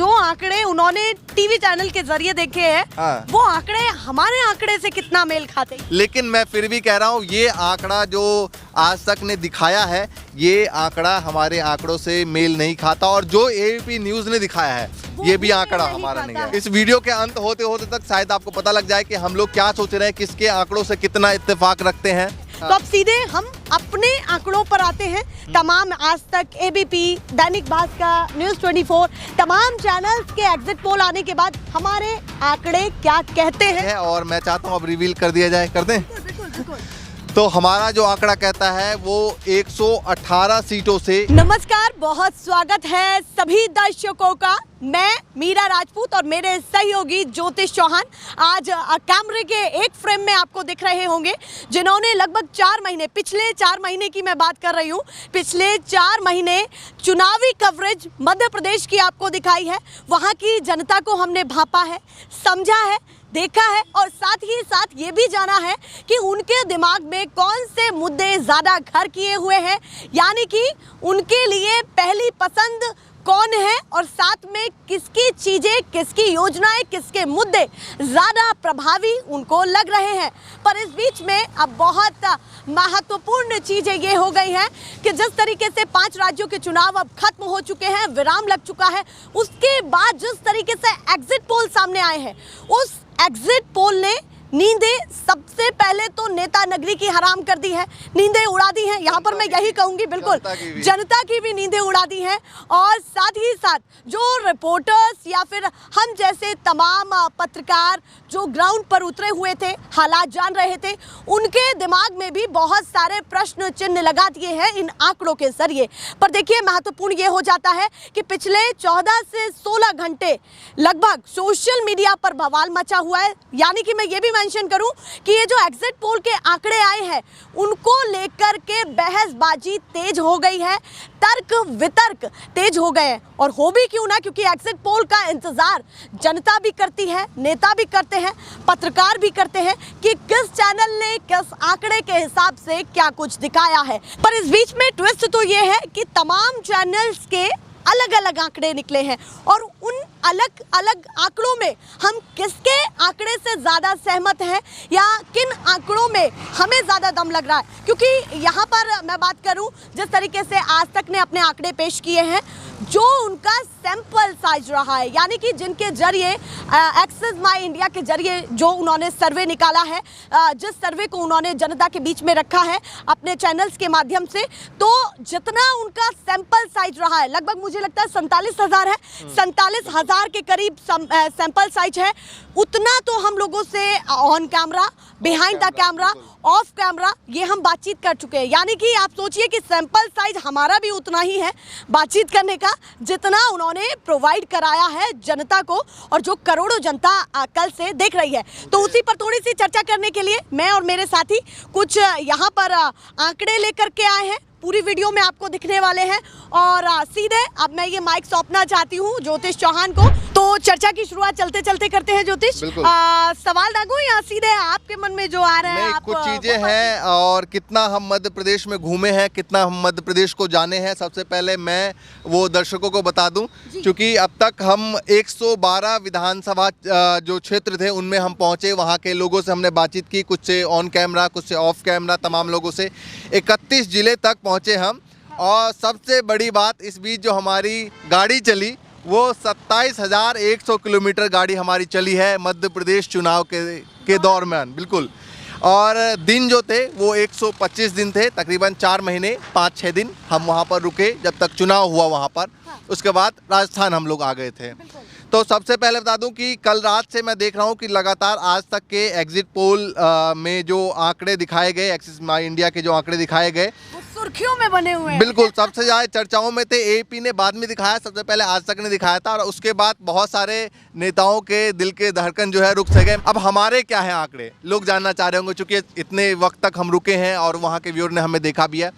जो आंकड़े उन्होंने टीवी चैनल के जरिए देखे हैं, वो आंकड़े हमारे आंकड़े से कितना मेल खाते हैं। लेकिन मैं फिर भी कह रहा हूँ, ये आंकड़ा जो आज तक ने दिखाया है, ये आंकड़ा हमारे आंकड़ों से मेल नहीं खाता, और जो एबीपी न्यूज ने दिखाया है ये भी आंकड़ा हमारा नहीं है। इस वीडियो के अंत होते होते तक शायद आपको पता लग जाए कि हम लोग क्या सोच रहे हैं, किसके आंकड़ों से कितना इत्तेफाक रखते हैं। तो अब सीधे हम अपने आंकड़ों पर आते हैं। तमाम आज तक, एबीपी, दैनिक भास्कर, न्यूज़ 24, तमाम चैनल्स के एग्जिट पोल आने के बाद हमारे आंकड़े क्या कहते हैं, और मैं चाहता हूं अब रिवील कर दिया जाए, कर दें। तो हमारा जो आंकड़ा कहता है वो 118 सीटों से। नमस्कार, बहुत स्वागत है सभी दर्शकों का। मैं मीरा राजपूत और मेरे सहयोगी ज्योतिष चौहान आज कैमरे के एक फ्रेम में आपको दिख रहे होंगे, जिन्होंने लगभग 4 महीने, पिछले 4 महीने की मैं बात कर रही हूँ, पिछले 4 महीने चुनावी कवरेज मध्य प्रदेश की आपको दिखाई है। वहाँ की जनता को हमने भांपा है, समझा है, देखा है, और साथ ही साथ ये भी जाना है कि उनके दिमाग में कौन से मुद्दे ज़्यादा घर किए हुए हैं, यानी कि उनके लिए पहली पसंद कौन है, और साथ में किसकी चीज़ें, किसकी योजनाएं, किसके मुद्दे ज़्यादा प्रभावी उनको लग रहे हैं। पर इस बीच में अब बहुत महत्वपूर्ण चीज़ें ये हो गई हैं कि जिस तरीके से 5 राज्यों के चुनाव अब खत्म हो चुके हैं, विराम लग चुका है, उसके बाद जिस तरीके से एग्जिट पोल सामने आए हैं, उस एग्जिट पोल ने नींदें सबसे पहले तो नेता नगरी की हराम कर दी है, नींदें उड़ा दी हैं। यहाँ पर मैं यही कहूँगी, बिल्कुल जनता की भी नींदें उड़ा दी हैं, और साथ ही साथ जो रिपोर्टर्स या फिर हम जैसे तमाम पत्रकार जो ग्राउंड पर उतरे हुए थे, हालात जान रहे थे, उनके दिमाग में भी बहुत सारे प्रश्न चिन्ह लगा दिए हैं इन आंकड़ों के जरिए। पर देखिए, महत्वपूर्ण ये हो जाता है कि पिछले 14 से 16 घंटे लगभग सोशल मीडिया पर बवाल मचा हुआ है। यानी कि मैं ये भी मेंशन करूं कि ये जो एग्जिट पोल के आंकड़े आए हैं, उनको लेकर के बहसबाजी तेज हो गई है, तर्क वितर्क तेज हो गए हैं। और हो भी क्यों ना, क्योंकि एग्जिट पोल का इंतजार जनता भी करती है, नेता भी करते हैं, पत्रकार भी करते हैं कि किस चैनल ने किस आंकड़े के हिसाब से क्या कुछ दिखाया है। पर इस बीच में ट्विस्ट तो ये है कि तमाम चैनल्स के अलग अलग आंकड़े निकले हैं, और उन अलग अलग आंकड़ों में हम किसके आंकड़े से ज़्यादा सहमत हैं, या किन आंकड़ों में हमें ज़्यादा दम लग रहा है। क्योंकि यहाँ पर मैं बात करूँ, जिस तरीके से आज तक ने अपने आंकड़े पेश किए हैं, जो उनका सैंपल साइज रहा है, यानी कि जिनके जरिए एक्सेस माई इंडिया के जरिए जो उन्होंने सर्वे निकाला है, जिस सर्वे को उन्होंने जनता के बीच में रखा है अपने चैनल्स के माध्यम से, तो जितना उनका सैंपल साइज रहा है, लगभग मुझे लगता है 47,000 है, 47,000 के करीब सैंपल साइज है, उतना तो हम लोगों से on camera, behind the camera, of camera ये हम बातचीत कर चुके हैं। यानी कि आप सोचिए कि सैंपल साइज हमारा भी उतना ही है बातचीत करने का, जितना उन्होंने प्रोवाइड कराया है जनता को, और जो करोड़ों जनता कल से देख रही है। तो उसी पर थोड़ी सी चर्चा करने के लिए मैं और मेरे साथी कुछ यहाँ पर आंकड़े लेकर के आए हैं, पूरी वीडियो में आपको दिखने वाले हैं। और सीधे अब मैं ये माइक सौंपना चाहती हूँ ज्योतिष चौहान को। तो चर्चा की शुरुआत चलते चलते करते हैं ज्योतिष। सवाल दागो या सीधे आपके मन में जो आ रहा है? कुछ चीजें हैं, और कितना हम मध्य प्रदेश में घूमे हैं, कितना हम मध्य प्रदेश को जाने हैं, सबसे पहले मैं वो दर्शकों को बता दूं, क्योंकि अब तक हम 112 विधानसभा जो क्षेत्र थे उनमें हम पहुंचे, वहां के लोगों से हमने बातचीत की, कुछ से ऑन कैमरा, कुछ से ऑफ कैमरा, तमाम लोगों से 31 जिले तक पहुंचे हम। और सबसे बड़ी बात, इस बीच जो हमारी गाड़ी चली वो 27,100 किलोमीटर गाड़ी हमारी चली है मध्य प्रदेश चुनाव के दौरान, बिल्कुल। और दिन जो थे वो 125 दिन थे, तकरीबन 4 महीने 5-6 दिन हम वहाँ पर रुके जब तक चुनाव हुआ वहाँ पर। उसके बाद राजस्थान हम लोग आ गए थे। तो सबसे पहले बता दूं कि कल रात से मैं देख रहा हूं कि लगातार आज तक के एग्जिट पोल में जो आंकड़े दिखाए गए, एक्सिस माई इंडिया के जो आंकड़े दिखाए गए, सुर्खियों में बने हुए हैं। बिल्कुल, सबसे ज़्यादा चर्चाओं में थे। एपी ने बाद में दिखाया, सबसे पहले आज तक ने दिखाया था, और उसके बाद बहुत सारे नेताओं के दिल के धड़कन जो है रुक से गए। अब हमारे क्या है आंकड़े, लोग जानना चाह रहे होंगे, चूँकि इतने वक्त तक हम रुके हैं और वहाँ के व्यूअर ने हमें देखा भी है।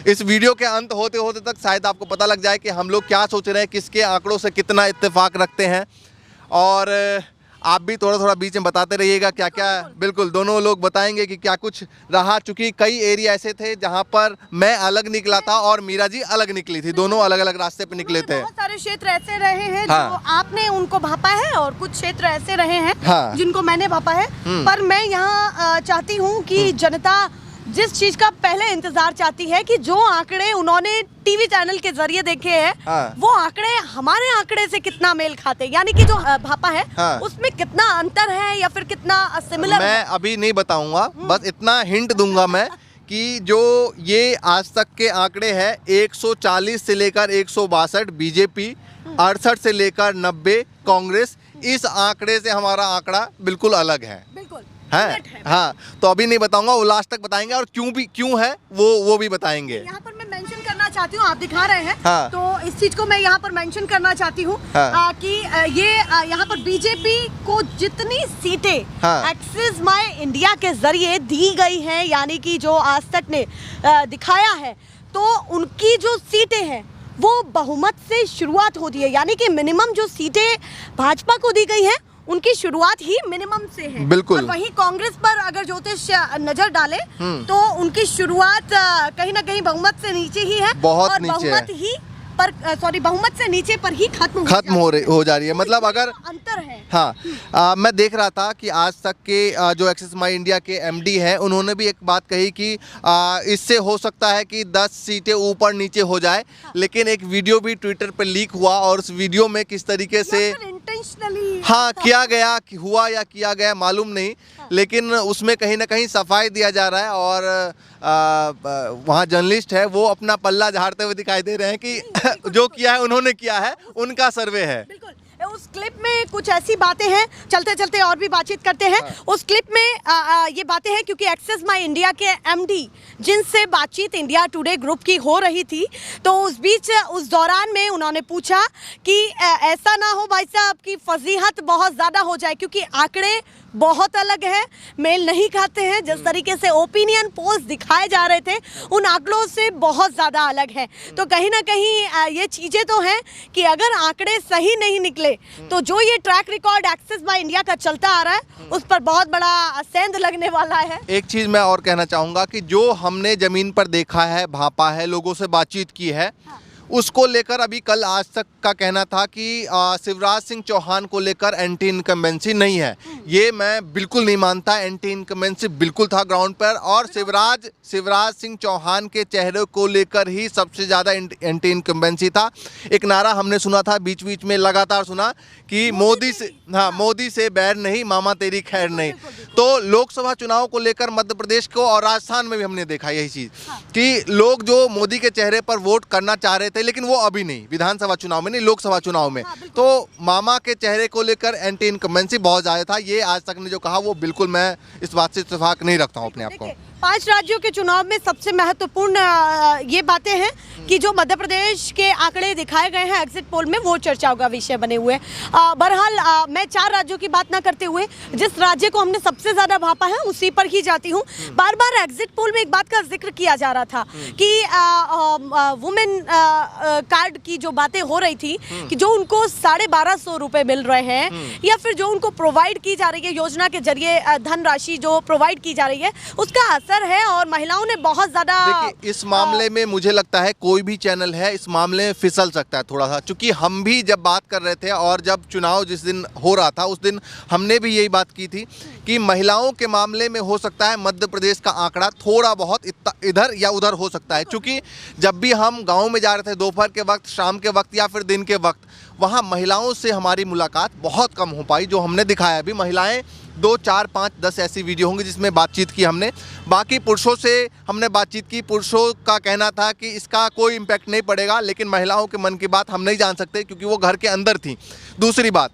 इस वीडियो के अंत होते होते तक शायद आपको पता लग जाए कि हम लोग क्या सोच रहे हैं, किसके आंकड़ों से कितना इत्तेफाक रखते हैं। और आप भी थोड़ा थोड़ा बीच में बताते रहिएगा क्या क्या। बिल्कुल, दोनों लोग बताएंगे कि क्या कुछ रहा, चूंकि कई एरिया ऐसे थे जहां पर मैं अलग निकला था और मीरा जी अलग निकली थी, दोनों अलग अलग रास्ते पे निकले थे। बहुत सारे क्षेत्र ऐसे रहे हैं हाँ। जो आपने उनको भापा है और कुछ क्षेत्र ऐसे रहे हैं हाँ। जिनको मैंने भापा है। पर मैं यहाँ चाहती हूँ कि जनता जिस चीज का पहले इंतजार चाहती है कि जो आंकड़े उन्होंने टीवी चैनल के जरिए देखे हैं, हाँ। वो आंकड़े हमारे आंकड़े से कितना मेल खाते हैं, यानी कि जो भापा है हाँ। उसमें कितना अंतर है या फिर कितना सिमिलर मैं है। अभी नहीं बताऊंगा, बस इतना हिंट दूंगा मैं कि जो ये आज तक के आंकड़े हैं 140 से लेकर 162 बीजेपी, 68 से लेकर 90 कांग्रेस, इस आंकड़े से हमारा आंकड़ा बिल्कुल अलग है। बिल्कुल है हाँ, तो अभी नहीं बताऊंगा, वो लास्ट तक बताएंगे और क्यों है वो भी बताएंगे। यहाँ पर मैं मेंशन करना चाहती हूँ, आप दिखा रहे हैं हाँ। तो इस चीज को मैं यहाँ पर मेंशन करना चाहती हूँ हाँ। कि ये यहाँ पर बीजेपी को जितनी सीटें हाँ। एक्सिस माय इंडिया के जरिए दी गई हैं, यानी कि जो आज तक ने दिखाया है, तो उनकी जो सीटें हैं वो बहुमत से शुरुआत होती है, यानी कि मिनिमम जो सीटें भाजपा को दी गई हैं उनकी शुरुआत ही मिनिमम से है। बिल्कुल। और वहीं कांग्रेस पर अगर ज्योतिष नजर डाले तो उनकी शुरुआत कहीं ना कहीं बहुमत से नीचे ही है, बहुत और नीचे बहुमत है। ही पर बहुमत से नीचे पर ही खत्म हो जा रही है। मतलब अगर अंतर है। हाँ, मैं देख रहा था कि आज तक के जो एक्सिस माई इंडिया के एमडी हैं, उन्होंने भी एक बात कही कि इससे हो सकता है कि 10 सीटें ऊपर नीचे हो जाए। लेकिन एक वीडियो भी ट्विटर पर लीक हुआ और उस वीडियो में किस तरीके से इंटेंशनली हाँ किया गया, हुआ या किया गया मालूम नहीं, लेकिन उसमें कहीं ना कहीं सफाई दिया जा रहा है और वहाँ जर्नलिस्ट है वो अपना पल्ला झाड़ते हुए दिखाई दे रहे हैं कि जो किया है उन्होंने किया है, उनका सर्वे है। बिल्कुल, उस क्लिप में कुछ ऐसी बातें हैं, चलते चलते और भी बातचीत करते हैं। उस क्लिप में ये बातें हैं क्योंकि एक्सेस माई इंडिया के एमडी जिनसे बातचीत इंडिया टुडे ग्रुप की हो रही थी, तो उस बीच उस दौरान में उन्होंने पूछा कि ऐसा ना हो भाई साहब की फजीहत बहुत ज़्यादा हो जाए, क्योंकि आंकड़े बहुत अलग है, मेल नहीं खाते हैं। जिस तरीके से ओपिनियन पोल्स दिखाए जा रहे थे उन आंकड़ों से बहुत ज़्यादा अलग है। तो कहीं ना कहीं ये चीज़ें तो हैं कि अगर आंकड़े सही नहीं निकले तो जो ये track record axis by India का चलता आ रहा है उस पर बहुत बड़ा सेंध लगने वाला है। एक चीज़ मैं और कहना चाहूँगा कि जो हमने ज़मीन पर देखा है, भापा है, लोगों से बातचीत की है, उसको लेकर अभी कल आज तक का कहना था कि शिवराज सिंह चौहान को लेकर एंटी इनकम्बेंसी नहीं है। ये मैं बिल्कुल नहीं मानता, एंटी इनकम्बेंसी बिल्कुल था ग्राउंड पर, और शिवराज सिंह चौहान के चेहरे को लेकर ही सबसे ज़्यादा एंटी इनकम्बेंसी था। एक नारा हमने सुना था, बीच बीच में लगातार सुना कि मोदी से बैर नहीं, मामा तेरी खैर नहीं। तो लोकसभा चुनाव को लेकर मध्य प्रदेश को और राजस्थान में भी हमने देखा यही चीज़ कि लोग जो मोदी के चेहरे पर वोट करना चाह रहे थे, लेकिन वो अभी नहीं, विधानसभा चुनाव में नहीं, लोकसभा चुनाव में। तो मामा के चेहरे को लेकर एंटी इनकम्बेंसी बहुत ज़्यादा था। ये आज तक ने जो कहा वो बिल्कुल मैं इस बात से इत्तेफाक नहीं रखता हूँ अपने आप को। 5 राज्यों के चुनाव में सबसे महत्वपूर्ण ये बातें हैं कि जो मध्य प्रदेश के आंकड़े दिखाए गए हैं एग्जिट पोल में, वो चर्चाओं का विषय बने हुए हैं। बहरहाल मैं 4 राज्यों की बात ना करते हुए जिस राज्य को हमने सबसे ज़्यादा भापा है उसी पर ही जाती हूँ। बार बार एग्जिट पोल में एक बात का जिक्र किया जा रहा था कि वुमेन कार्ड की जो बातें हो रही थी कि जो उनको 1250 रुपये मिल रहे हैं या फिर जो उनको प्रोवाइड की जा रही है योजना के जरिए धनराशि जो प्रोवाइड की जा रही है उसका असर है, और महिलाओं ने बहुत ज्यादा। देखिए, इस मामले में मुझे लगता है कोई भी चैनल है इस मामले में फिसल सकता है थोड़ा सा, क्योंकि हम भी जब बात कर रहे थे और जब चुनाव जिस दिन हो रहा था उस दिन हमने भी यही बात की थी कि महिलाओं के मामले में हो सकता है मध्य प्रदेश का आंकड़ा थोड़ा बहुत इधर या उधर हो सकता है, क्योंकि जब भी हम गाँव में जा रहे थे दोपहर के वक्त, शाम के वक्त या फिर दिन के वक्त, वहाँ महिलाओं से हमारी मुलाकात बहुत कम हो पाई। जो हमने दिखाया अभी महिलाएं 2, 4, 5, 10 ऐसी वीडियो होंगी जिसमें बातचीत की हमने। बाकी पुरुषों से हमने बातचीत की, पुरुषों का कहना था कि इसका कोई इम्पैक्ट नहीं पड़ेगा, लेकिन महिलाओं के मन की बात हम नहीं जान सकते क्योंकि वो घर के अंदर थी। दूसरी बात,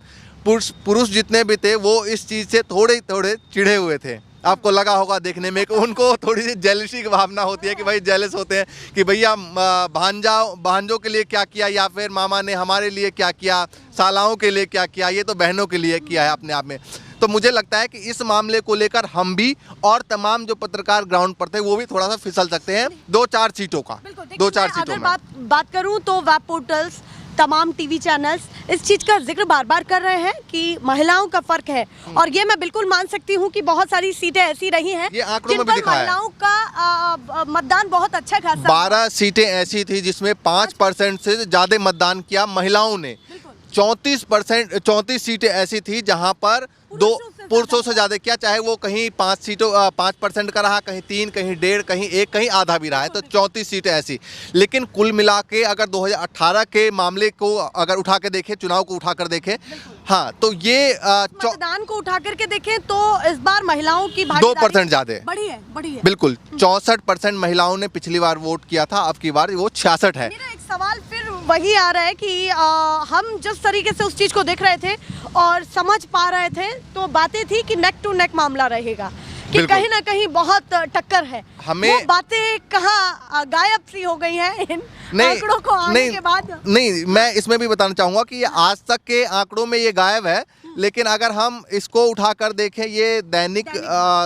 पुरुष जितने भी थे वो इस चीज़ से थोड़े चिढ़े हुए थे। आपको लगा होगा देखने में कि उनको थोड़ी सी जेलसी की भावना होती है कि भाई जेलस होते हैं कि भैया भांजों के लिए क्या किया, या फिर मामा ने हमारे लिए क्या किया, सालाओं के लिए क्या किया, ये तो बहनों के लिए किया है अपने आप में। तो मुझे लगता है कि इस मामले को लेकर हम भी और तमाम जो पत्रकार ग्राउंड पर थे वो भी थोड़ा सा फिसल सकते हैं 2-4 सीटों का। 2-4 सीटों में बात करूं तो वेब पोर्टल्स तमाम टीवी चैनल्स इस चीज़ का जिक्र बार बार कर रहे हैं कि महिलाओं का फर्क है, और ये मैं बिल्कुल मान सकती हूँ कि बहुत सारी सीटें ऐसी रही हैं ये आंकड़ों में जिन भी पर दिखाया है। महिलाओं का मतदान बहुत अच्छा खासा 12 सीटें ऐसी थी जिसमें 5% से ज़्यादा मतदान किया महिलाओं ने। 34 सीटें ऐसी थी जहां पर पुरुषों से ज़्यादा किया, चाहे वो कहीं 5% का रहा, कहीं 3, कहीं 1.5, कहीं 1, कहीं आधा भी रहा है, तो 34 सीटें ऐसी। लेकिन कुल मिला के अगर 2018 के मामले को अगर उठा के देखें, चुनाव को उठा कर देखें, हाँ, तो ये मतदान को उठा करके देखें तो इस बार महिलाओं की 2% ज़्यादा बड़ी है। बिल्कुल 64% महिलाओं ने पिछली बार वोट किया था, अब की बार वो 66 है। मेरा एक सवाल फिर वही आ रहा है कि हम जिस तरीके से उस चीज़ को देख रहे थे और समझ पा रहे थे, तो बातें थी कि नेक टू नेक मामला रहेगा, कि कहीं ना कहीं बहुत टक्कर है। हमें वो बातें कहाँ गायब सी हो गई हैं इन आंकड़ों को आने के बाद? नहीं, मैं इसमें भी बताना चाहूँगा कि ये आज तक के आंकड़ों में ये गायब है, लेकिन अगर हम इसको उठाकर देखें, ये दैनिक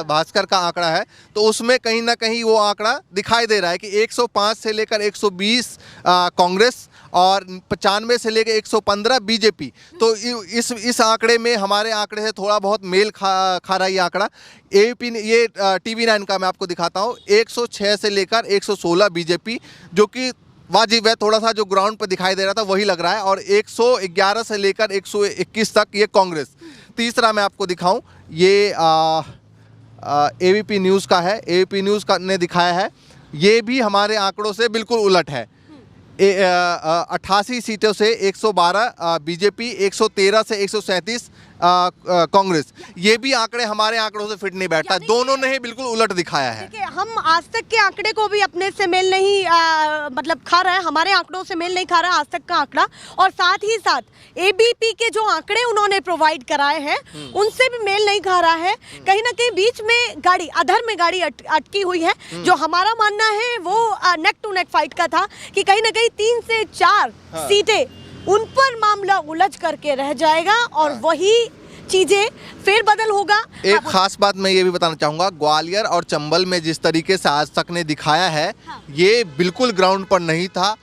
भास्कर का आंकड़ा है, तो उसमें कहीं ना कहीं वो आंकड़ा दिखाई दे रहा है कि 105 से लेकर 120 कांग्रेस और 95 से लेकर 115 बीजेपी। तो इस आंकड़े में हमारे आंकड़े से थोड़ा बहुत मेल खा रहा है ये आंकड़ा। एबीपी ने, ये TV9 का मैं आपको दिखाता हूँ, 106 से लेकर 116 बीजेपी, जो कि वाजिब है, थोड़ा सा जो ग्राउंड पर दिखाई दे रहा था वही लग रहा है, और 111 से लेकर 121 तक ये कांग्रेस। तीसरा मैं आपको दिखाऊं, ये ABP न्यूज़ का है, ABP न्यूज़ का ने दिखाया है, ये भी हमारे आंकड़ों से बिल्कुल उलट है। 88 सीटों से 112 बीजेपी, 113 से 137 कांग्रेस। ये भी आंकड़े हमारे आंकड़ों से फिट नहीं बैठता, दोनों ने ही बिल्कुल उलट दिखाया है। देखिए, हम आज तक के आंकड़े को भी अपने से मेल नहीं मतलब खा रहा है, हमारे आंकड़ों से मेल नहीं खा रहा है आज तक का आंकड़ा, और साथ ही साथ ABP के जो आंकड़े उन्होंने प्रोवाइड कराए हैं उनसे भी मेल नहीं खा रहा है। कहीं ना कहीं बीच में गाड़ी, अधर में गाड़ी अटकी हुई है। जो हमारा मानना है वो नेक टू नेक फाइट का था कि कहीं ना कहीं 3 से 4 सीटें उन पर मामला उलझ करके रह जाएगा, और वही चीजें फेरबदल होगा। एक खास बात मैं ये भी बताना चाहूँगा, ग्वालियर और चंबल में जिस तरीके से आज तक ने दिखाया है, ये बिल्कुल ग्राउंड पर नहीं था।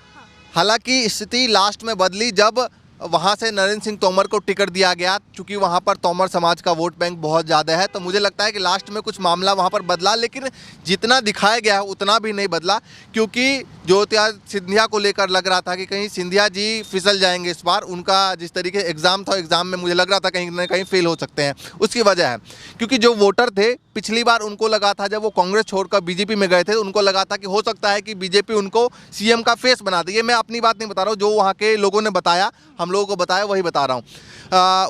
हालांकि स्थिति लास्ट में बदली जब वहाँ से नरेंद्र सिंह तोमर को टिकट दिया गया, क्योंकि वहाँ पर तोमर समाज का वोट बैंक बहुत ज़्यादा है, तो मुझे लगता है कि लास्ट में कुछ मामला वहाँ पर बदला, लेकिन जितना दिखाया गया है उतना भी नहीं बदला, क्योंकि ज्योतिरादित्य सिंधिया को लेकर लग रहा था कि कहीं सिंधिया जी फिसल जाएंगे इस बार। उनका जिस तरीके से एग्ज़ाम था, एग्ज़ाम में मुझे लग रहा था कहीं ना कहीं फेल हो सकते हैं। उसकी वजह है क्योंकि जो वोटर थे पिछली बार, उनको लगा था जब वो कांग्रेस छोड़कर बीजेपी में गए थे, उनको लगा था कि हो सकता है कि बीजेपी उनको CM का फेस बना दे। ये मैं अपनी बात नहीं बता रहा हूँ, जो वहाँ के लोगों ने बताया, हम लोगों को बताया वही बता रहा हूँ।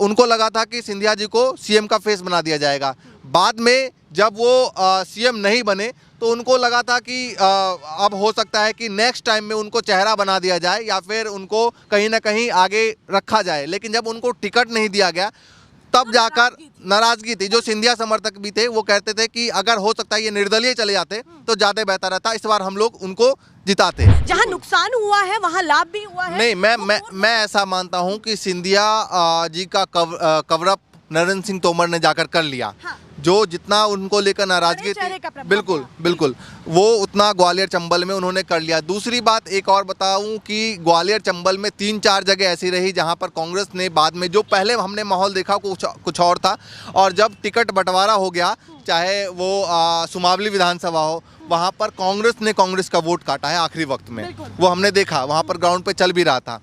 उनको लगा था कि सिंधिया जी को CM का फेस बना दिया जाएगा। बाद में जब वो CM नहीं बने तो उनको लगा था कि अब हो सकता है कि नेक्स्ट टाइम में उनको चेहरा बना दिया जाए या फिर उनको कहीं ना कहीं आगे रखा जाए। लेकिन जब उनको टिकट नहीं दिया गया तब जाकर नाराजगी थी। जो सिंधिया समर्थक भी थे वो कहते थे कि अगर हो सकता है ये निर्दलीय चले जाते तो ज़्यादा बेहतर रहता, इस बार हम लोग उनको जिताते। जहां नुकसान हुआ है वहां लाभ भी हुआ है। नहीं, मैं ऐसा मानता हूं कि सिंधिया जी का कवरअप नरेंद्र सिंह तोमर ने जाकर कर लिया। हाँ। जो जितना उनको लेकर नाराजगी थी, बिल्कुल वो उतना ग्वालियर चंबल में उन्होंने कर लिया। दूसरी बात एक और बताऊं कि ग्वालियर चंबल में 3-4 जगह ऐसी रही जहां पर कांग्रेस ने बाद में, जो पहले हमने माहौल देखा कुछ और था, और जब टिकट बंटवारा हो गया, चाहे वो सुमावली विधानसभा हो, वहाँ पर कांग्रेस का वोट काटा है आखिरी वक्त में। वो हमने देखा, वहाँ पर ग्राउंड पे चल भी रहा था।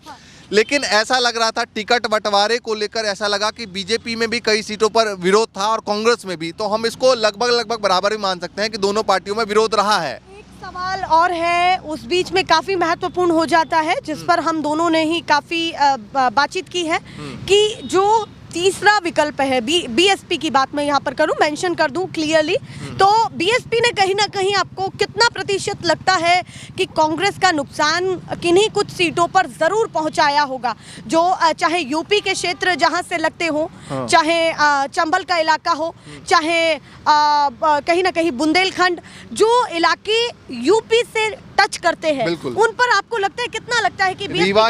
लेकिन ऐसा लग रहा था टिकट बंटवारे को लेकर, ऐसा लगा कि बीजेपी में भी कई सीटों पर विरोध था और कांग्रेस में भी, तो हम इसको लगभग बराबर ही मान सकते हैं कि दोनों पार्टियों में विरोध रहा है। एक सवाल और है, उस बीच में काफ़ी महत्वपूर्ण हो जाता है, जिस पर हम दोनों ने ही काफ़ी बातचीत की है, कि जो तीसरा विकल्प है, BSP की बात मैं यहाँ पर करूँ, मेंशन कर दूँ क्लियरली, तो BSP ने कहीं ना कहीं आपको कितना प्रतिशत लगता है कि कांग्रेस का नुकसान किन्हीं कुछ सीटों पर ज़रूर पहुँचाया होगा, जो चाहे यूपी के क्षेत्र जहाँ से लगते हो, चाहे चंबल का इलाका हो, चाहे कहीं ना कहीं बुंदेलखंड, जो इलाके यूपी से टच करते हैं, उन पर आपको लगता है, कितना लगता है कि रीवा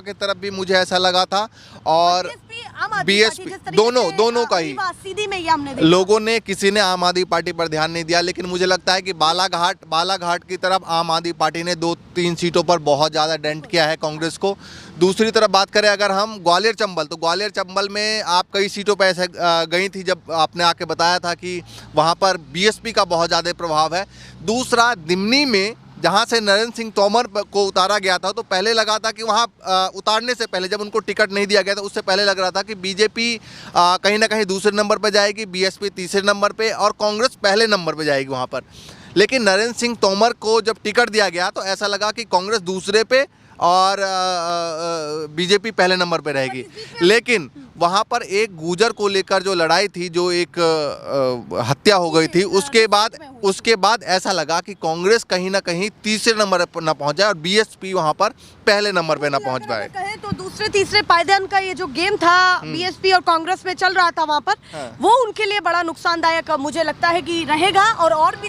की तरफ भी मुझे ऐसा लगा था, और आम आदमी बीएसपी पार्टी, जिस तरीके दोनों से, दोनों का ही रीवा सीधी में ये हमने देखा। लोगों ने, किसी ने आम आदमी पार्टी पर ध्यान नहीं दिया, लेकिन मुझे लगता है कि बालाघाट की तरफ आम आदमी पार्टी ने 2-3 सीटों पर बहुत ज़्यादा डेंट किया है कांग्रेस को। दूसरी तरफ बात करें अगर हम ग्वालियर चंबल, तो ग्वालियर चंबल में आप कई सीटों पर ऐसे गई थी जब आपने आके बताया था कि वहाँ पर बीएसपी का बहुत ज़्यादा प्रभाव है। दूसरा, दिमनी में जहाँ से नरेंद्र सिंह तोमर को उतारा गया था, तो पहले लगा था कि वहाँ उतारने से पहले, जब उनको टिकट नहीं दिया गया था, उससे पहले लग रहा था कि बीजेपी कहीं ना कहीं दूसरे नंबर पर जाएगी, बीएसपी तीसरे नंबर पे और कांग्रेस पहले नंबर पे जाएगी वहाँ पर। लेकिन नरेंद्र सिंह तोमर को जब टिकट दिया गया तो ऐसा लगा कि कांग्रेस दूसरे पे और बीजेपी पहले नंबर पे रहेगी। लेकिन वहाँ पर एक गुर्जर को लेकर जो लड़ाई थी, जो एक हत्या हो गई थी, उसके बाद ऐसा लगा कि कांग्रेस कहीं ना कहीं तीसरे नंबर पर ना पहुँच जाए और बीएसपी वहाँ पर पहले नंबर पे ना पहुँच पाए। कहे तो दूसरे तीसरे पायदान का ये जो गेम था बीएसपी और कांग्रेस में चल रहा था वहाँ पर, वो उनके लिए बड़ा नुकसानदायक मुझे लगता है कि रहेगा। और भी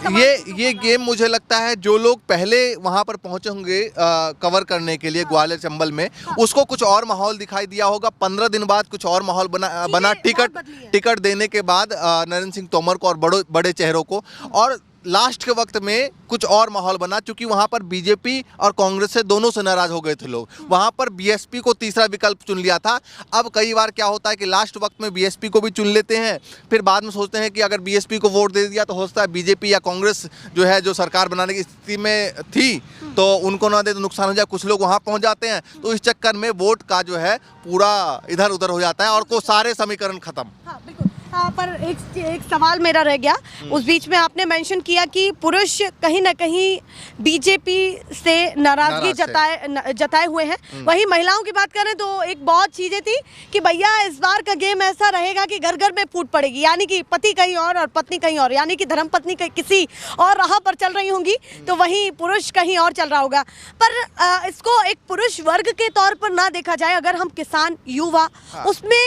ये गेम मुझे लगता है जो लोग पहले वहाँ पर पहुँचे होंगे कवर करने के लिए ग्वालियर चंबल में, उसको कुछ और माहौल दिखाई दिया होगा। 15 दिन बाद कुछ और माहौल बना टिकट देने के बाद नरेंद्र सिंह तोमर को और बड़े चेहरों को, और लास्ट के वक्त में कुछ और माहौल बना, क्योंकि वहाँ पर बीजेपी और कांग्रेस से दोनों से नाराज हो गए थे लोग। वहाँ पर बीएसपी को तीसरा विकल्प चुन लिया था। अब कई बार क्या होता है कि लास्ट वक्त में बीएसपी को भी चुन लेते हैं, फिर बाद में सोचते हैं कि अगर बीएसपी को वोट दे दिया तो हो सकता है बीजेपी या कांग्रेस जो है, जो सरकार बनाने की स्थिति में थी, तो उनको ना दे तो नुकसान हो जाए, कुछ लोग वहाँ पहुँच जाते हैं। तो इस चक्कर में वोट का जो है पूरा इधर उधर हो जाता है और को सारे समीकरण खत्म। हाँ, बिल्कुल। पर एक सवाल मेरा रह गया, उस बीच में आपने मेंशन किया कि पुरुष कहीं ना कहीं बीजेपी से नाराजगी जताए हुए हैं। वहीं महिलाओं की बात करें तो एक बहुत चीजें थी कि भैया इस बार का गेम ऐसा रहेगा कि घर घर में फूट पड़ेगी, यानी कि पति कहीं और पत्नी कहीं और, यानी कि धर्मपत्नी किसी और राह पर चल रही होंगी तो वहीं पुरुष कहीं और चल रहा होगा। पर इसको एक पुरुष वर्ग के तौर पर ना देखा जाए, अगर हम किसान युवा उसमें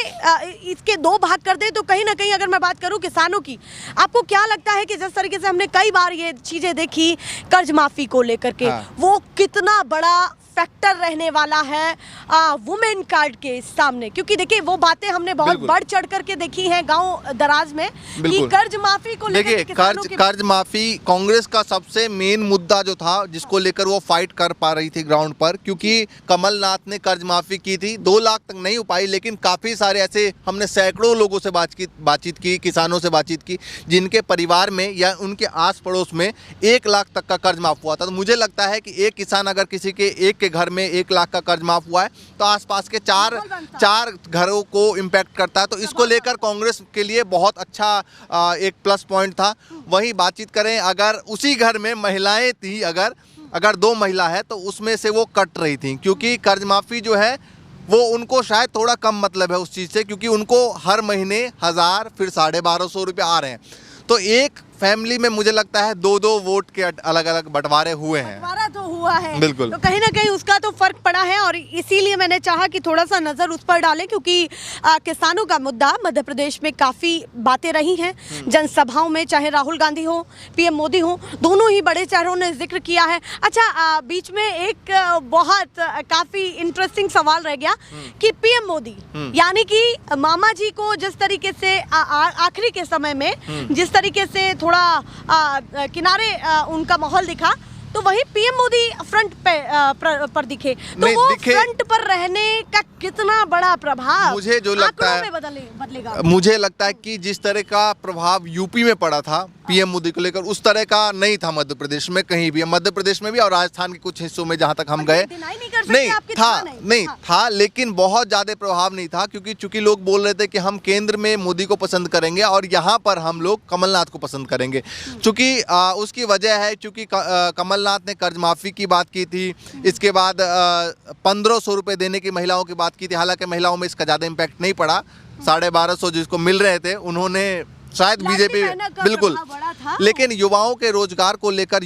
इसके दो भाग कर दे तो कहीं ना कहीं, अगर मैं बात करूं किसानों की, आपको क्या लगता है कि जिस तरीके से हमने कई बार ये चीजें देखी कर्ज माफी को लेकर के, वो कितना बड़ा फैक्टर रहने वाला है वुमेन कार्ड के सामने? क्योंकि देखिए वो बातें हमने बहुत बढ़ चढ़ करके देखी हैं गांव दराज में कि कर्ज माफी को लेकर, देखिए कर्ज माफी कांग्रेस का सबसे मेन मुद्दा जो था, जिसको लेकर वो फाइट कर पा रही थी ग्राउंड पर, क्योंकि कमलनाथ ने कर्ज माफी की थी, 2 लाख तक नहीं हो पाई, लेकिन काफी सारे ऐसे, हमने सैकड़ों लोगों से बातचीत की, किसानों से बातचीत की, जिनके परिवार में या उनके आस पड़ोस में 1 लाख तक का कर्ज माफ हुआ था। तो मुझे लगता है कि एक किसान अगर किसी के एक के घर में 1 लाख का कर्ज माफ हुआ है तो आसपास के चार घरों को इम्पैक्ट करता है। तो इसको लेकर कांग्रेस के लिए बहुत अच्छा एक प्लस पॉइंट था। वही बातचीत करें, अगर उसी घर में महिलाएं थी, अगर 2 महिला है तो उसमें से वो कट रही थी, क्योंकि कर्ज माफी जो है वो उनको शायद थोड़ा कम मतलब है उस चीज़ से, क्योंकि उनको हर महीने 1000 फिर 1250 रुपये आ रहे हैं। तो एक फैमिली में मुझे लगता है 2-2 वोट के अलग अलग बंटवारे हुए हैं। बंटवारा तो हुआ है, बिल्कुल। तो कहीं ना कहीं उसका तो फर्क पड़ा है, और इसीलिए मैंने चाहा कि थोड़ा सा नजर उस पर डालें, क्योंकि किसानों का मुद्दा मध्य प्रदेश में काफी बातें रही हैं जनसभाओं में, चाहे राहुल गांधी हो, पीएम मोदी हो, दोनों ही बड़े चेहरों ने जिक्र किया है। अच्छा, बीच में एक बहुत काफी इंटरेस्टिंग सवाल रह गया कि पीएम मोदी यानी कि मामा जी को जिस तरीके से आखिरी के समय में जिस तरीके से थोड़ा किनारे उनका माहौल दिखा, तो वही पीएम मोदी फ्रंट पर दिखे, तो वो फ्रंट पर रहने का कितना बड़ा प्रभाव मुझे जो लगता है बदलेगा? मुझे लगता है कि जिस तरह का प्रभाव यूपी में पड़ा था पीएम मोदी को लेकर, उस तरह का नहीं था मध्य प्रदेश में कहीं भी। मध्य प्रदेश में भी और राजस्थान के कुछ हिस्सों में जहां तक हम गए नहीं था, लेकिन बहुत ज्यादा प्रभाव नहीं था, क्योंकि चूंकि लोग बोल रहे थे कि हम केंद्र में मोदी को पसंद करेंगे और यहाँ पर हम लोग कमलनाथ को पसंद करेंगे। चूंकि उसकी वजह है, चूंकि कमलनाथ ने कर्ज माफी की बात की थी, इसके बाद 1500 रुपये देने की महिलाओं की बात की थी। हालांकि महिलाओं में इसका ज़्यादा इम्पैक्ट नहीं पड़ा, 1250 जिसको मिल रहे थे उन्होंने शायद बीजेपी बिल्कुल, लेकिन युवाओं के रोजगार को लेकर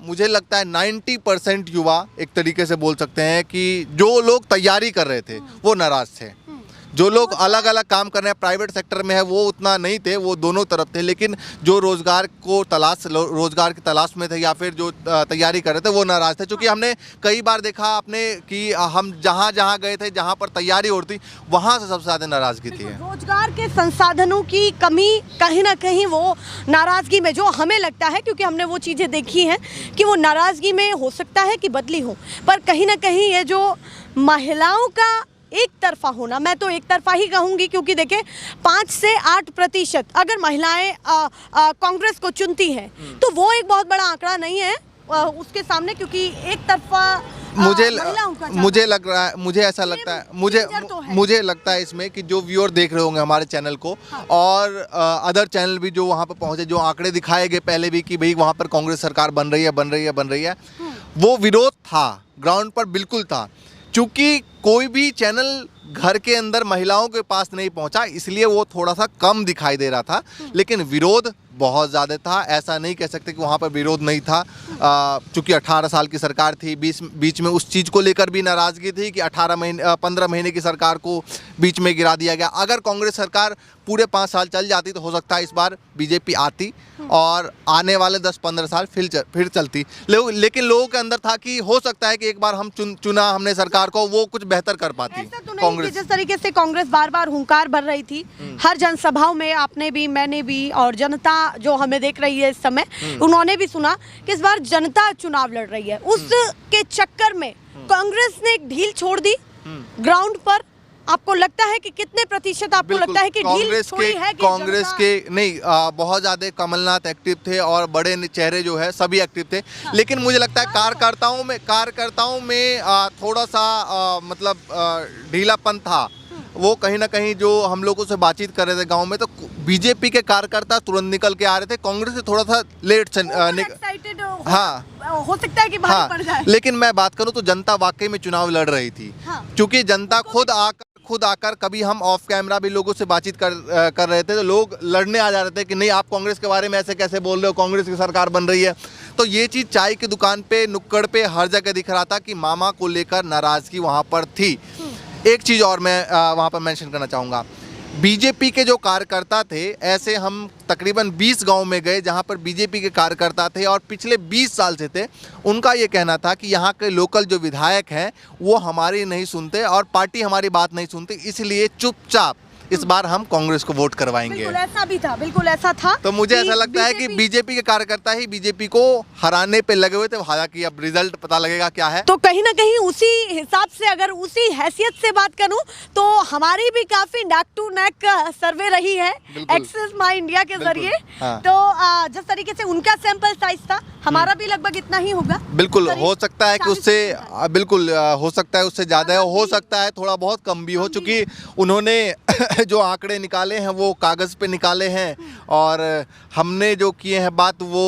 मुझे लगता है 90% युवा एक तरीके से बोल सकते हैं कि जो लोग तैयारी कर रहे थे वो नाराज थे, जो लोग अलग अलग काम कर रहे हैं, प्राइवेट सेक्टर में है, वो उतना नहीं थे, वो दोनों तरफ थे। लेकिन जो रोजगार की तलाश में थे या फिर जो तैयारी कर रहे थे वो नाराज थे। क्योंकि हमने कई बार देखा आपने कि हम जहाँ जहाँ गए थे, जहाँ पर तैयारी हो रही थी, वहाँ से सबसे ज़्यादा नाराजगी थी। रोजगार के संसाधनों की कमी कहीं ना कहीं वो नाराजगी में, जो हमें लगता है क्योंकि हमने वो चीज़ें देखी हैं कि वो नाराजगी में हो सकता है कि बदली हो, पर कहीं ना कहीं ये जो महिलाओं का एक तरफा होना, मैं तो एक तरफा ही कहूँगी, क्योंकि देखिए 5 से 8% अगर महिलाएं कांग्रेस को चुनती हैं तो वो एक बहुत बड़ा आंकड़ा नहीं है उसके सामने, क्योंकि एक तरफा मुझे लग रहा है, मुझे ऐसा लगता है, मुझे लगता है इसमें कि जो व्यूअर देख रहे होंगे हमारे चैनल को, हाँ। और अदर चैनल भी जो वहाँ पर पहुँचे, जो आंकड़े दिखाए गए पहले भी कि भाई वहाँ पर कांग्रेस सरकार बन रही है, वो विरोध था, ग्राउंड पर बिल्कुल था। चूँकि कोई भी चैनल घर के अंदर महिलाओं के पास नहीं पहुंचा, इसलिए वो थोड़ा सा कम दिखाई दे रहा था, लेकिन विरोध बहुत ज़्यादा था। ऐसा नहीं कह सकते कि वहाँ पर विरोध नहीं था। चूँकि 18 साल की सरकार थी, बीच में उस चीज़ को लेकर भी नाराज़गी थी कि 15 महीने की सरकार को बीच में गिरा दिया गया। अगर कांग्रेस सरकार पूरे 5 साल चल जाती तो हो सकता है इस बार बीजेपी आती और आने वाले 10-15 साल फिर चलती। लेकिन लोगों के अंदर था कि हो सकता है कि एक बार हम चुना हमने सरकार को, वो कुछ बेहतर कर पाती। ऐसा तो नहीं कि जिस तरीके से कांग्रेस बार बार हुंकार भर रही थी हर जनसभाओं में, आपने भी, मैंने भी, और जनता जो हमें देख रही है इस समय, उन्होंने भी सुना कि इस बार जनता चुनाव लड़ रही है। उसके चक्कर में कांग्रेस ने एक ढील छोड़ दी ग्राउंड पर। आपको लगता है कि कितने प्रतिशत आपको लगता है कि ढील छोड़ी है? कांग्रेस के नहीं, बहुत ज्यादा कमलनाथ एक्टिव थे और बड़े चेहरे जो है सभी एक्टिव थे। हाँ। लेकिन मुझे लगता है कार्यकर्ताओं में थोड़ा सा मतलब ढीलापन था। वो कहीं ना कहीं जो हम लोगों से बातचीत कर रहे थे गांव में, तो बीजेपी के कार्यकर्ता तुरंत निकल के आ रहे थे, कांग्रेस से थोड़ा सा लेट से हाँ हो सकता है कि भारी पड़ जाए। लेकिन मैं बात करूं तो जनता वाकई में चुनाव लड़ रही थी। हाँ। क्योंकि जनता खुद आकर कभी हम ऑफ कैमरा भी लोगों से बातचीत कर रहे थे, तो लोग लड़ने आ जा रहे थे कि नहीं, आप कांग्रेस के बारे में ऐसे कैसे बोल रहे हो, कांग्रेस की सरकार बन रही है। तो ये चीज़ चाय की दुकान पे, नुक्कड़ पे, हर जगह दिख रहा था कि मामा को लेकर नाराजगी वहाँ पर थी। एक चीज़ और मैं वहाँ पर मेंशन करना चाहूँगा, बीजेपी के जो कार्यकर्ता थे, ऐसे हम तकरीबन 20 गांव में गए जहां पर बीजेपी के कार्यकर्ता थे और पिछले 20 साल से थे। उनका ये कहना था कि यहाँ के लोकल जो विधायक हैं वो हमारी नहीं सुनते और पार्टी हमारी बात नहीं सुनती, इसलिए चुपचाप इस बार हम कांग्रेस को वोट करवाएंगे। बिल्कुल ऐसा भी था, बिल्कुल ऐसा था। तो मुझे ऐसा लगता है कि बीजेपी के कार्यकर्ता ही बीजेपी को हराने पे लगे हुए थे। हालांकि अब रिजल्ट पता लगेगा क्या है। तो कहीं ना कहीं उसी हिसाब से, अगर उसी हैसियत से बात करूं तो हमारी भी काफी नेक टू नेक सर्वे रही है एक्सेस माई इंडिया के जरिए। हाँ। तो जिस तरीके से उनका सैंपल साइज था, हमारा भी लगभग इतना ही होगा। बिल्कुल हो सकता है कि उससे, बिल्कुल हो सकता है उससे ज़्यादा हो सकता है थोड़ा बहुत कम भी हो, चूँकि उन्होंने जो आंकड़े निकाले हैं वो कागज़ पे निकाले हैं और हमने जो किए हैं बात वो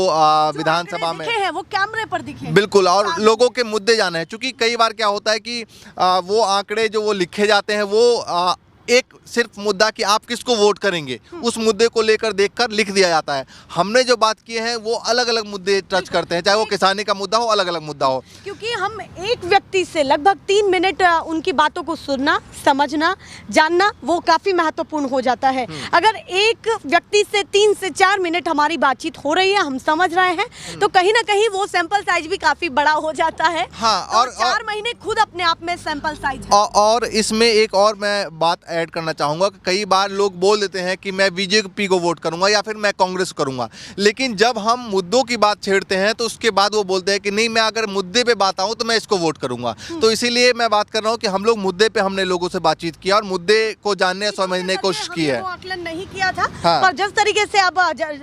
विधानसभा में हैं, वो कैमरे पर दिखे। बिल्कुल, और लोगों के मुद्दे जाने हैं। क्योंकि कई बार क्या होता है कि वो आंकड़े जो वो लिखे जाते हैं वो एक सिर्फ मुद्दा कि आप किसको वोट करेंगे, उस मुद्दे को लेकर देखकर लिख दिया जाता है। हमने जो बात किए हैं वो अलग अलग मुद्दे टच करते हैं, चाहे वो किसानी का मुद्दा हो, अलग अलग मुद्दा हो। क्योंकि हम एक व्यक्ति से लगभग 3 मिनट उनकी बातों को सुनना, समझना, जानना, वो काफ़ी महत्वपूर्ण हो जाता है। अगर एक व्यक्ति से 3 से 4 मिनट हमारी बातचीत हो रही है, हम समझ रहे हैं, तो कहीं ना कहीं वो सैंपल साइज भी काफ़ी बड़ा हो जाता है। हाँ, तो और 4 महीने खुद अपने आप में सैंपल साइज है। और इसमें एक और मैं बात ऐड करना चाहूँगा कि कई बार लोग बोल देते हैं कि मैं बीजेपी को वोट करूंगा या फिर मैं कांग्रेस करूंगा, लेकिन जब हम मुद्दों की बात छेड़ते हैं तो उसके बाद वो बोलते हैं कि नहीं, मैं अगर मुद्दे पे बात आऊं तो मैं इसको वोट करूंगा। तो इसीलिए मैं बात कर रहा हूं कि हम लोग मुद्दे पे हमने लोगों से बातचीत किया और मुद्दे को जानने समझने की कोशिश की है। आकलन नहीं किया था। हाँ। पर जिस तरीके से अब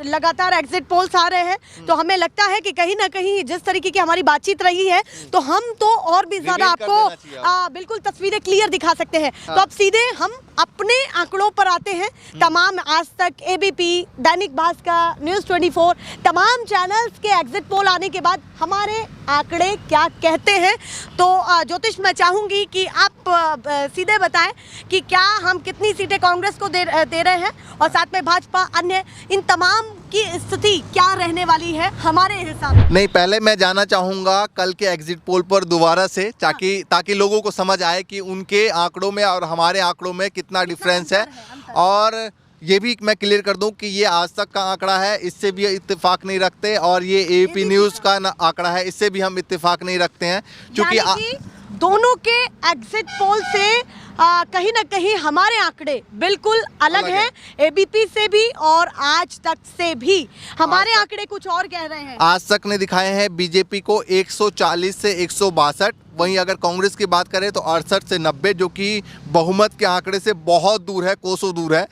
लगातार एग्जिट पोल्स आ रहे हैं तो हमें लगता है कि कहीं ना कहीं जिस तरीके की हमारी बातचीत रही है तो हम तो और भी ज्यादा आपको बिल्कुल तस्वीरें क्लियर दिखा सकते हैं। तो अब सीधे हम अपने आंकड़ों पर आते हैं। तमाम आज तक, एबीपी, दैनिक भास्कर, न्यूज़ 24, तमाम चैनल्स के एग्जिट पोल आने के बाद हमारे आंकड़े क्या कहते हैं। तो ज्योतिष, मैं चाहूंगी कि आप सीधे बताएं कि क्या हम कितनी सीटें कांग्रेस को दे रहे हैं और साथ में भाजपा, अन्य इन तमाम की स्थिति क्या रहने वाली है हमारे हिसाब से? नहीं, पहले मैं जाना चाहूँगा कल के एग्जिट पोल पर दोबारा से, ताकि लोगों को समझ आए कि उनके आंकड़ों में और हमारे आंकड़ों में कितना डिफरेंस है। और ये भी मैं क्लियर कर दूं कि ये आज तक का आंकड़ा है, इससे भी इत्तेफाक नहीं रखते, और ये एबीपी न्यूज़ का आंकड़ा है, इससे भी हम इत्तेफाक नहीं रखते हैं, क्योंकि दोनों के एग्जिट पोल से कहीं ना कहीं हमारे आंकड़े बिल्कुल अलग हैं, एबीपी से भी और आज तक से भी हमारे आंकड़े कुछ और कह रहे हैं। आज तक ने दिखाए हैं बीजेपी को 140 से 162, वहीं अगर कांग्रेस की बात करें तो 68 से 90, जो कि बहुमत के आंकड़े से बहुत दूर है, कोसों दूर है।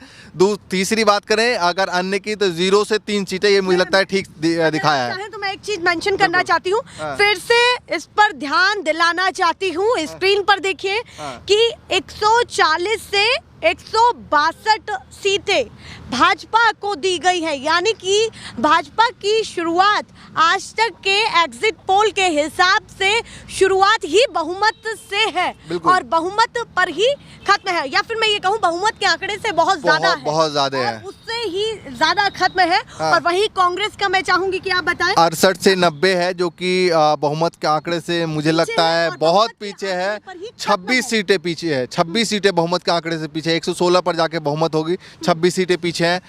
तीसरी बात करें अगर अन्य की तो 0 से 3 सीटें, ये मुझे लगता है ठीक दिखाया है। तो मैं एक चीज मेंशन करना चाहती हूँ, फिर से इस पर ध्यान दिलाना चाहती हूँ। स्क्रीन पर देखिए कि 140 से 162 सीटें भाजपा को दी गई है, यानी कि भाजपा की शुरुआत आज तक के एग्जिट पोल के हिसाब से शुरुआत ही बहुमत से है और बहुमत पर ही खत्म है, या फिर मैं ये कहूँ बहुमत के आंकड़े से बहुत ज्यादा है, बहुत ज्यादा है, उससे ही ज्यादा खत्म है। और वही कांग्रेस का मैं चाहूंगी कि आप बताएं 68 से 90 है, जो कि बहुमत के आंकड़े से मुझे लगता है बहुत पीछे है, 26 सीटें पीछे है, 26 सीटें बहुमत के आंकड़े से पीछे, 116 पर जाके बहुमत होगी, 26 सीटें पीछे हैं।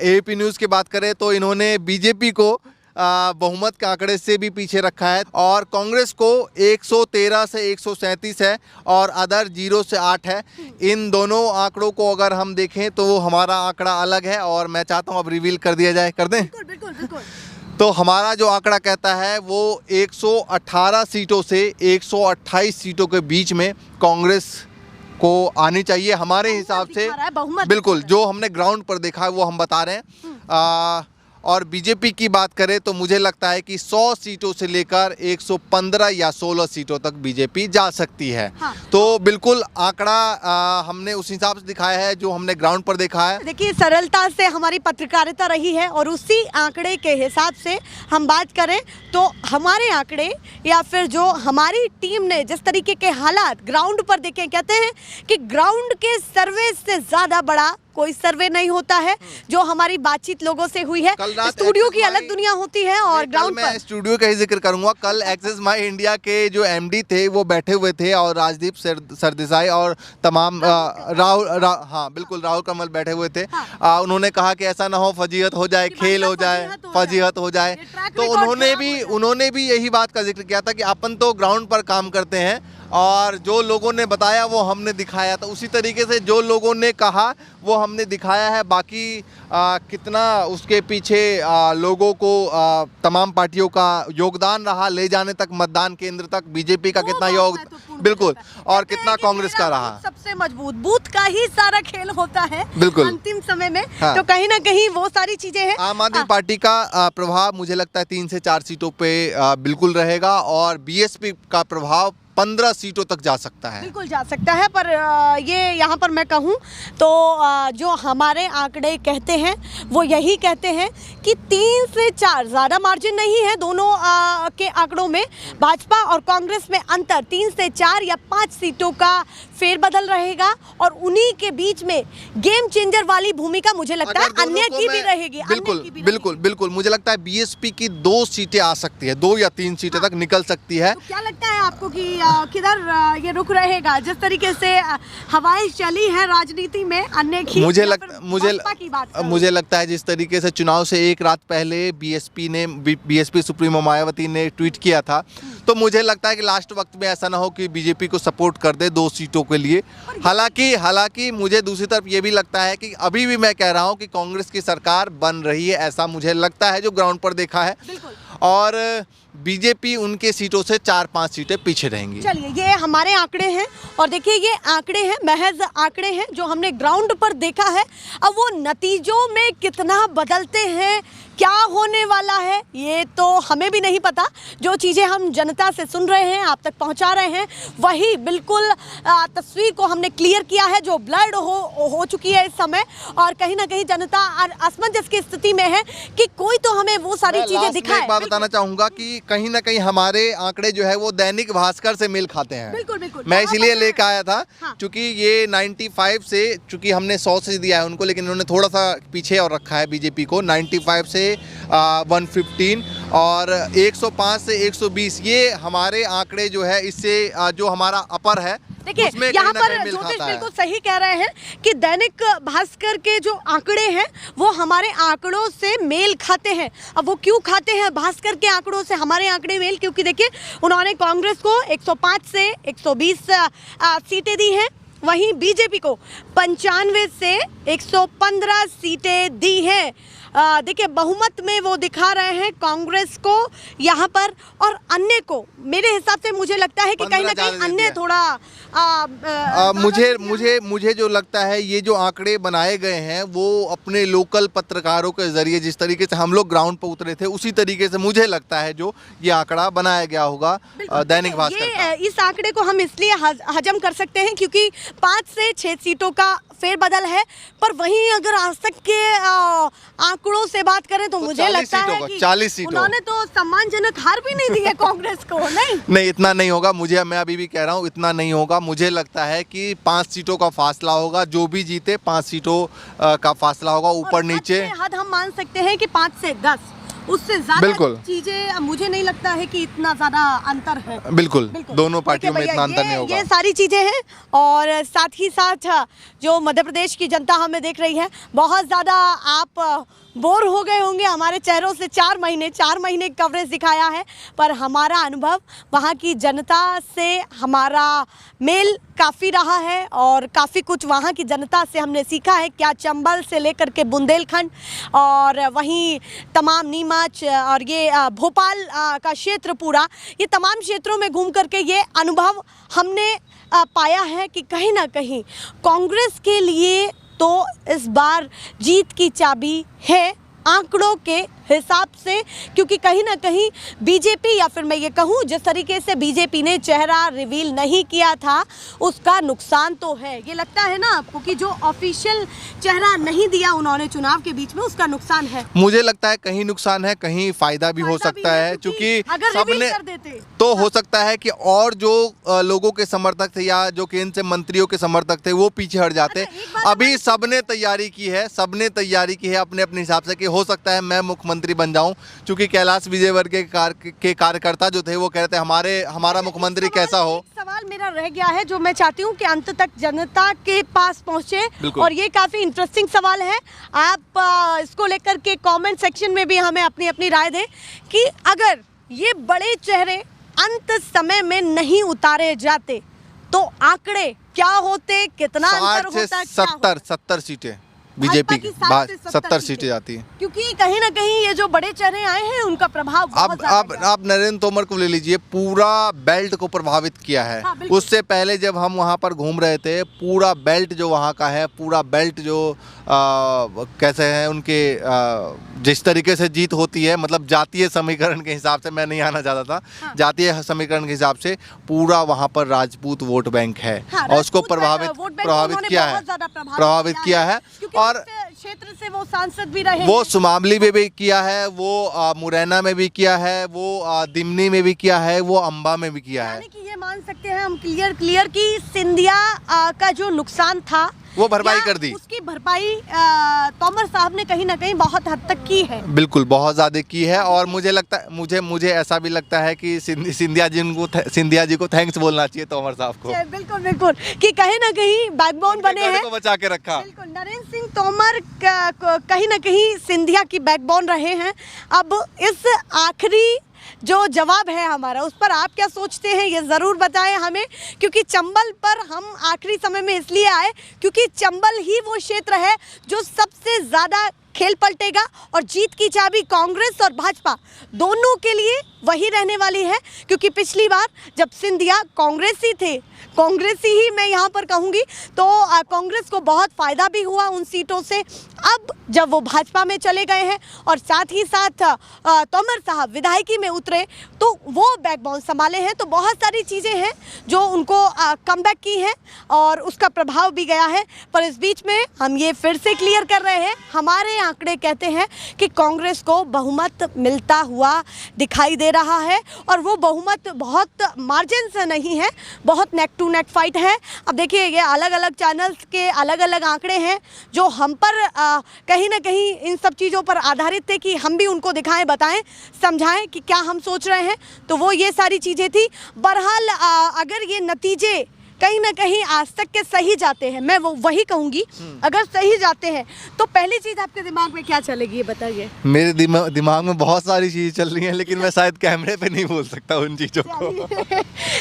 एबीपी न्यूज़ की बात करें तो इन्होंने बीजेपी को बहुमत के आंकड़े से भी पीछे रखा है, और कांग्रेस को 113 से 137 है, और अदर 0 से 8 है। इन दोनों आंकड़ों को अगर हम देखें तो हमारा आंकड़ा अलग है, और मैं चाहता हूं अब रिवील कर दिया जाए, कर दें? बिल्कुल बिल्कुल बिल्कुल। तो हमारा जो आंकड़ा कहता है वो 118 सीटों से 128 सीटों के बीच में कांग्रेस को आनी चाहिए हमारे हिसाब से। बिल्कुल, जो हमने ग्राउंड पर देखा है वो हम बता रहे हैं। और बीजेपी की बात करें तो मुझे लगता है कि 100 सीटों से लेकर 115 या 16 सीटों तक बीजेपी जा सकती है। हाँ। तो बिल्कुल आंकड़ा हमने उस हिसाब से दिखाया है जो हमने ग्राउंड पर देखा है। देखिए, सरलता से हमारी पत्रकारिता रही है, और उसी आंकड़े के हिसाब से हम बात करें तो हमारे आंकड़े या फिर जो हमारी टीम ने जिस तरीके के हालात ग्राउंड पर देखे, कहते हैं कि ग्राउंड के सर्वे से ज़्यादा बड़ा कोई सर्वे नहीं होता है। जो हमारी बातचीत लोगों से हुई है, स्टूडियो की अलग दुनिया होती है और ग्राउंड पर। मैं स्टूडियो का ही जिक्र करूंगा। कल एक्सेस माई इंडिया के जो एमडी थे वो बैठे हुए थे, और राजदीप सरदेसाई और तमाम हाँ बिल्कुल, राहुल कमल बैठे हुए थे। उन्होंने कहा कि ऐसा ना हो फजीहत हो जाए, खेल हो जाए, फजीहत हो जाए। तो उन्होंने भी यही बात का जिक्र किया था कि अपन तो ग्राउंड पर काम करते हैं, और जो लोगों ने बताया वो हमने दिखाया। तो उसी तरीके से जो लोगों ने कहा वो हमने दिखाया है। बाकी कितना उसके पीछे लोगों को तमाम पार्टियों का योगदान रहा ले जाने तक, मतदान केंद्र तक बीजेपी का कितना योग, बिल्कुल, और कितना कांग्रेस का रहा। सबसे मजबूत बूथ का ही सारा खेल होता है बिल्कुल अंतिम समय में। हाँ। तो कहीं ना कहीं वो सारी चीजें हैं। आम आदमी पार्टी का प्रभाव मुझे लगता है 3 से 4 सीटों पे बिल्कुल रहेगा, और बीएसपी का प्रभाव 15 सीटों तक जा सकता है। बिल्कुल जा सकता है, पर ये यहाँ पर मैं कहूँ तो जो हमारे आंकड़े कहते हैं वो यही कहते हैं कि 3 से 4, ज़्यादा मार्जिन नहीं है दोनों के आंकड़ों में। भाजपा और कांग्रेस में अंतर 3 से 4 या 5 सीटों का फेरबदल रहेगा, और उन्हीं के बीच में गेम चेंजर वाली भूमिका मुझे लगता है अन्य की भी रहेगी। बिल्कुल मुझे लगता है बीएसपी की 2 सीटें आ सकती है, 2 या 3 सीटें तक निकल सकती है। तो क्या लगता है आपको कि किधर ये रुख रहेगा? जिस तरीके से हवाएं चली है राजनीति में अन्य की, मुझे लगता है जिस तरीके से चुनाव से एक रात पहले बीएसपी सुप्रीमो मायावती ने ट्वीट किया था, तो मुझे लगता है कि लास्ट वक्त में ऐसा ना हो कि बीजेपी को सपोर्ट कर दे 2 सीटों के लिए। हालांकि मुझे दूसरी तरफ ये भी लगता है कि अभी भी मैं कह रहा हूँ कि कांग्रेस की सरकार बन रही है, ऐसा मुझे लगता है जो ग्राउंड पर देखा है, और बीजेपी उनके सीटों से 4-5 सीटें पीछे रहेंगी। चलिए, ये हमारे आंकड़े हैं, और देखिए ये आंकड़े हैं, महज आंकड़े हैं जो हमने ग्राउंड पर देखा है। अब वो नतीजों में कितना बदलते हैं, क्या होने वाला है, ये तो हमें भी नहीं पता। जो चीज़ें हम जनता से सुन रहे हैं, आप तक पहुंचा रहे हैं, वही बिल्कुल तस्वीर को हमने क्लियर किया है जो ब्लड हो चुकी है इस समय। और कहीं ना कहीं जनता असमंजस की स्थिति में है कि कोई तो हमें वो सारी चीज़ें दिखाए। एक बात बताना चाहूँगा कि कहीं ना कहीं हमारे आंकड़े जो है वो दैनिक भास्कर से मेल खाते हैं। बिल्कुल मैं इसीलिए लेकर आया था। हाँ। चूँकि ये 95 से, चूँकि हमने 100 से दिया है उनको, लेकिन उन्होंने थोड़ा सा पीछे और रखा है बीजेपी को, 95 से से 115 और 105 से 120 ये हमारे आंकड़े जो है इससे जो हमारा अपर है देखिए यहाँ पर ज्योतिष बिल्कुल सही कह रहे हैं कि दैनिक भास्कर के जो आंकड़े हैं वो हमारे आंकड़ों से मेल खाते हैं। अब वो क्यों खाते हैं भास्कर के आंकड़ों से हमारे आंकड़े मेल, क्योंकि देखिए उन्होंने कांग्रेस को 105 से 120 सीटें दी हैं, वहीं बीजेपी को 95 से 115 सीटें दी हैं। देखिए बहुमत में वो दिखा रहे हैं कांग्रेस को यहाँ पर, और अन्य को मेरे हिसाब से मुझे लगता है कि कहीं ना कहीं अन्य थोड़ा मुझे जो लगता है ये जो आंकड़े बनाए गए हैं वो अपने लोकल पत्रकारों के जरिए, जिस तरीके से हम लोग ग्राउंड पर उतरे थे उसी तरीके से मुझे लगता है जो ये आंकड़ा बनाया गया होगा दैनिक भास्कर का। इस आंकड़े को हम इसलिए हजम कर सकते हैं क्योंकि 5 से 6 सीटों का फेरबदल है, पर वहीं अगर आज तक के आंकड़ों से बात करें तो मुझे लगता है कि 40 सीटों उन्होंने तो सम्मानजनक हार भी नहीं दी है कांग्रेस को। नहीं इतना नहीं होगा, मैं अभी भी कह रहा हूँ इतना नहीं होगा। मुझे लगता है कि 5 सीटों का फासला होगा, जो भी जीते 5 सीटों का फासला होगा, ऊपर नीचे हद हम मान सकते हैं कि 5 से 10, उससे ज्यादा चीजें मुझे नहीं लगता है कि इतना ज्यादा अंतर है। बिल्कुल। दोनों पार्टियों में इतना अंतर नहीं होगा। ये सारी चीजें हैं, और साथ ही साथ जो मध्य प्रदेश की जनता हमें देख रही है, बहुत ज्यादा आप बोर हो गए होंगे हमारे चेहरों से। 4 महीने कवरेज दिखाया है, पर हमारा अनुभव वहाँ की जनता से हमारा मेल काफ़ी रहा है, और काफ़ी कुछ वहाँ की जनता से हमने सीखा है। क्या चंबल से लेकर के बुंदेलखंड और वहीं तमाम नीमच और ये भोपाल का क्षेत्र पूरा, ये तमाम क्षेत्रों में घूम करके ये अनुभव हमने पाया है कि कहीं ना कहीं कांग्रेस के लिए तो इस बार जीत की चाबी है आंकड़ों के हिसाब से, क्योंकि कहीं ना कहीं बीजेपी, या फिर मैं ये कहूँ जिस तरीके से बीजेपी ने चेहरा रिवील नहीं किया था उसका नुकसान तो है। ये लगता है ना आपको कि जो ऑफिशियल चेहरा नहीं दिया उन्होंने चुनाव के बीच में, उसका नुकसान है? मुझे लगता है कहीं नुकसान है, कहीं फायदा भी हो सकता है, क्योंकि सबने तो हो सकता है कि और जो लोगों के समर्थक थे या जो केंद्र से मंत्रियों के समर्थक थे वो पीछे हट जाते। अभी सबने तैयारी की है अपने अपने हिसाब से कि हो सकता है मैं मुख्यमंत्री बन जाऊं, क्योंकि कैलाश विजयवर्गीय के कार्यकर्ता जो थे वो कहते हैं हमारा मुख्यमंत्री कैसा हो। सवाल मेरा रह गया है जो मैं चाहती हूं कि अंत तक जनता के पास पहुंचे, और ये काफी इंटरेस्टिंग सवाल है। आप इसको लेकर के कमेंट सेक्शन में भी हमें अपनी अपनी राय दें कि अगर ये बड़े चेहरे अंत समय में नहीं उतारे जाते तो आंकड़े क्या होते, कितना अंतर होता? 70 सीटें बीजेपी की 70 सीटें जाती हैं, क्योंकि कहीं ना कहीं ये जो बड़े चेहरे आए हैं उनका प्रभाव आप नरेंद्र तोमर को ले लीजिए, पूरा बेल्ट को प्रभावित किया है। हाँ, उससे पहले जब हम वहाँ पर घूम रहे थे, पूरा बेल्ट जो वहाँ का है, पूरा बेल्ट जो कैसे हैं उनके जिस तरीके से जीत होती है, मतलब जातीय समीकरण के हिसाब से, मैं नहीं आना चाहता था। हाँ। जातीय समीकरण के हिसाब से पूरा वहाँ पर राजपूत वोट बैंक है। हाँ, और उसको प्रभावित किया है और क्षेत्र से वो सांसद भी रहे, वो सुमावली में भी किया है, वो मुरैना में भी किया है, वो दिमनी में भी किया है, वो अंबा में भी किया है। कि ये मान सकते हैं हम क्लियर कि सिंधिया का जो नुकसान था वो भरपाई कर दी, उसकी भरपाई तोमर साहब ने कहीं ना कहीं बहुत हद तक की है। बिल्कुल, बहुत ज्यादा की है। और मुझे लगता है, मुझे ऐसा भी लगता है कि सिंधिया जी को थैंक्स बोलना चाहिए तोमर साहब को। बिल्कुल कि कहीं ना कहीं बैकबोन बने हैं, बचा के रखा। बिल्कुल, नरेंद्र सिंह तोमर कहीं ना कहीं सिंधिया की बैकबोन रहे हैं। अब इस आखिरी जो जवाब है हमारा, उस पर आप क्या सोचते हैं ये ज़रूर बताएं हमें, क्योंकि चंबल पर हम आखिरी समय में इसलिए आए क्योंकि चंबल ही वो क्षेत्र है जो सबसे ज़्यादा खेल पलटेगा, और जीत की चाबी कांग्रेस और भाजपा दोनों के लिए वही रहने वाली है। क्योंकि पिछली बार जब सिंधिया कांग्रेसी थे, कांग्रेसी ही मैं यहाँ पर कहूँगी, तो कांग्रेस को बहुत फ़ायदा भी हुआ उन सीटों से। अब जब वो भाजपा में चले गए हैं और साथ ही साथ तोमर साहब विधायकी में उतरे, तो वो बैकबोन संभाले हैं। तो बहुत सारी चीज़ें हैं जो उनको कमबैक की हैं और उसका प्रभाव भी गया है। पर इस बीच में हम ये फिर से क्लियर कर रहे हैं, हमारे आंकड़े कहते हैं कि कांग्रेस को बहुमत मिलता हुआ दिखाई दे रहा है और वो बहुमत बहुत मार्जिन से नहीं है, बहुत नेक टू नेक फाइट है। अब देखिए ये अलग अलग चैनल्स के अलग अलग आंकड़े हैं जो हम पर कहीं ना कहीं इन सब चीज़ों पर आधारित थे कि हम भी उनको दिखाएं, बताएं, समझाएं कि क्या हम सोच रहे हैं। तो वो ये सारी चीज़ें थी। बहरहाल अगर ये नतीजे कहीं ना कहीं आज तक के सही जाते हैं, मैं वो वही कहूँगी, अगर सही जाते हैं तो पहली चीज़ आपके दिमाग में क्या चलेगी ये बताइए। मेरे दिमाग में बहुत सारी चीज़ें चल रही हैं, लेकिन मैं शायद कैमरे पे नहीं बोल सकता उन चीज़ों को।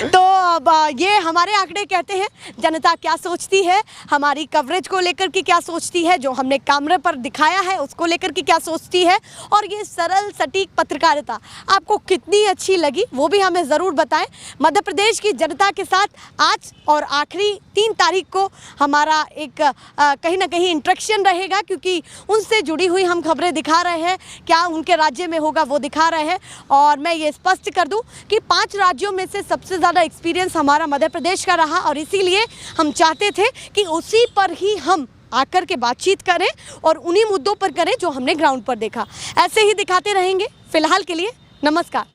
तो अब ये हमारे आंकड़े कहते हैं जनता क्या सोचती है, हमारी कवरेज को लेकर के क्या सोचती है, जो हमने कैमरे पर दिखाया है उसको लेकर के क्या सोचती है, और ये सरल सटीक पत्रकारिता आपको कितनी अच्छी लगी वो भी हमें ज़रूर बताएं। मध्य प्रदेश की जनता के साथ आज और आखिरी 3 तारीख को हमारा एक कहीं ना कहीं इंटरेक्शन रहेगा, क्योंकि उनसे जुड़ी हुई हम खबरें दिखा रहे हैं, क्या उनके राज्य में होगा वो दिखा रहे हैं। और मैं ये स्पष्ट कर दूं कि 5 राज्यों में से सबसे ज़्यादा एक्सपीरियंस हमारा मध्य प्रदेश का रहा और इसीलिए हम चाहते थे कि उसी पर ही हम आकर के बातचीत करें और उन्हीं मुद्दों पर करें जो हमने ग्राउंड पर देखा। ऐसे ही दिखाते रहेंगे। फिलहाल के लिए नमस्कार।